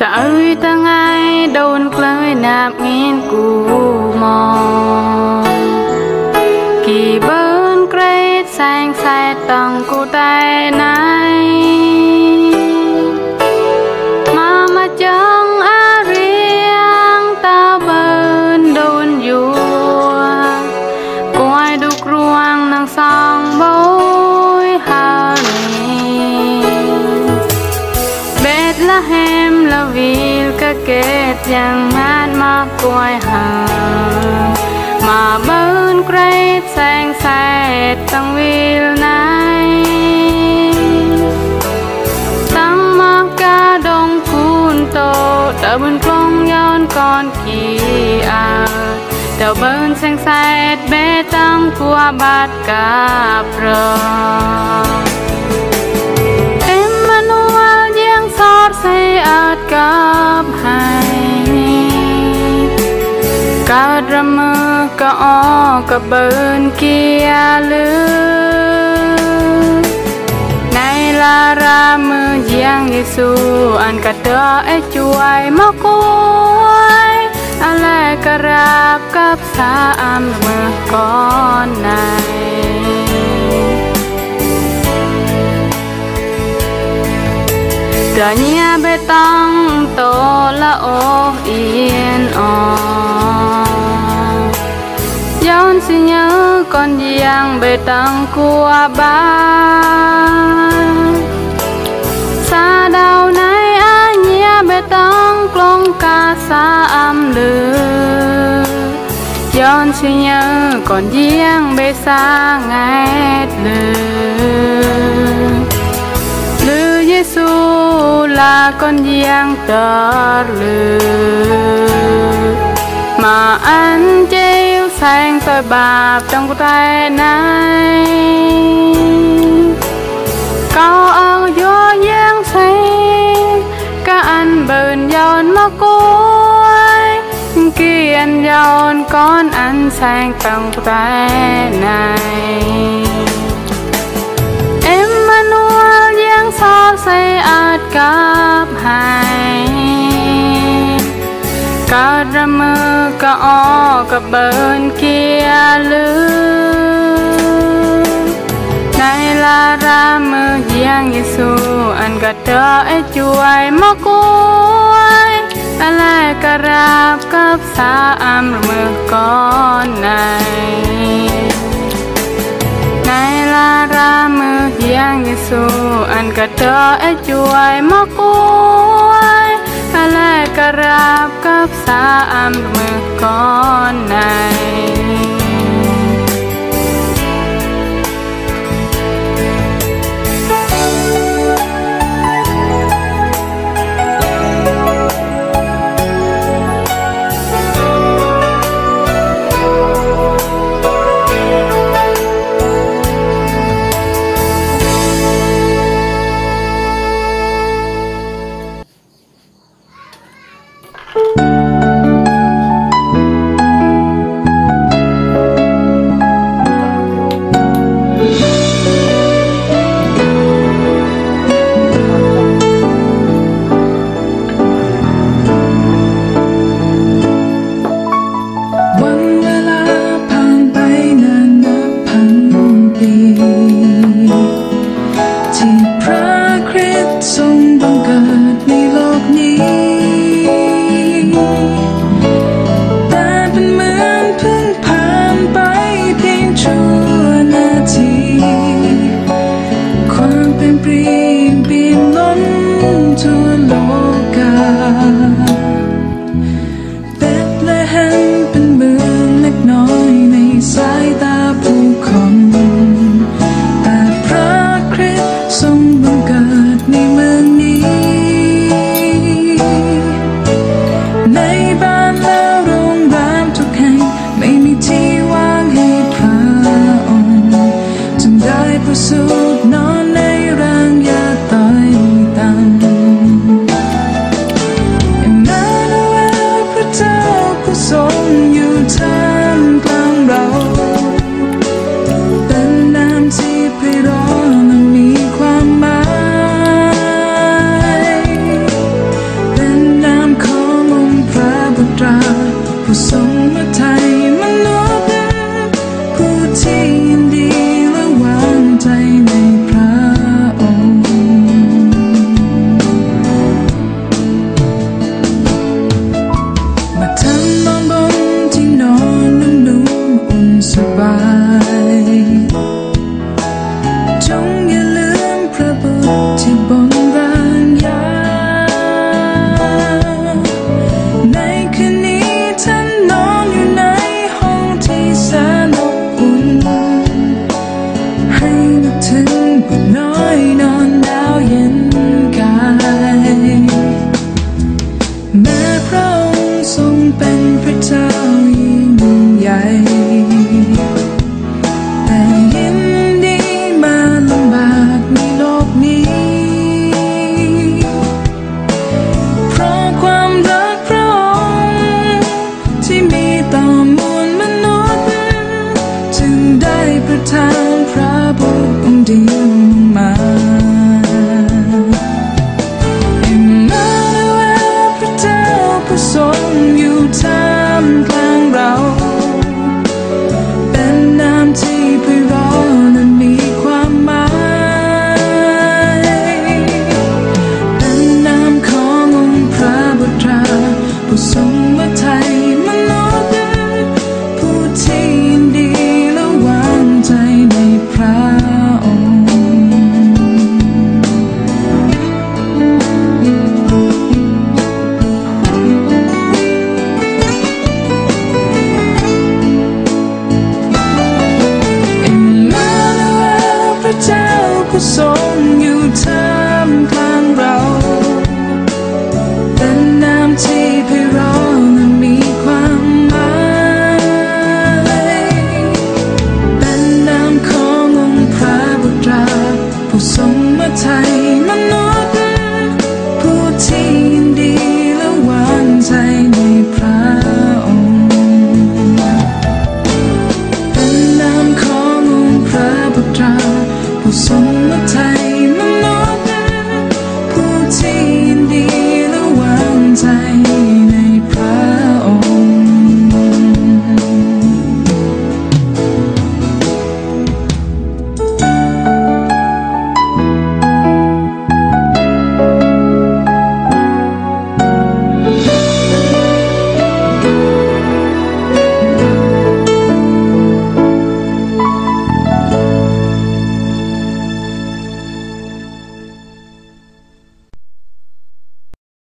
จะเอ้ยตั้งไงโดนกลายนับเงินกูมองกี่เบิ้ลเกรดแสงแสดต้องกูได้ไหนมาจังอาเรียงตาเบิ้ลโดนอยู่กวยดุกรวงนางสองบอยหาเบ็ดละแฮมละวิลกะเกตยังมันมากวยหามาเบิ้ลเกรดแสงแสดต้องวิลไหนตั้งมากาดงคูนโตเดาบนกลองย้อนก่อนกี่อาเดาเบิ้ลแสงแสดเบตังกัวบาดกาเปรอเอ็มมานูวัลยังสอดใส่อาดกับให้กาดระมือกะออกะเบิ้ลเกียลือในลารามือยังเยซูอันกะเดอไอช่วยมากวยอะไรกะราบกับสาอัมมือก่อนไหนเดี๋ยวนี้เบตังโตละโอเอียนอย้อนสิเยอะก่อนยังเบตังกัวบ้าซาดาวในอาเนียเบตังกลงกาสาอัมลือย้อนสิเยอะก่อนยังเบสาไงลือเยซูลาก่อนยังเตอลือมาอันเจียวแสงต่อยบาปจังกูใจไหนก็เอาย่อแย้งใส่ก็อันเบิ่นย้อนมากวยเกียนย้อนก้อนอันแสงจังกูใจไหนเอ็มมานูวัลยังสอดใส่อาดกับให้กาดระมือกะออกะเบิ้ลเกียลือในลารามือยังเยซูอันกะเดอไอช่วยมากวยอะไรกะราบกับสาอัมมือก่อนไหนในลารามือยังเยซูอันกะเดอไอช่วยมากวยอะไรกะราบกับสาอัมมือก่อนไหนในเมืองนี้ บน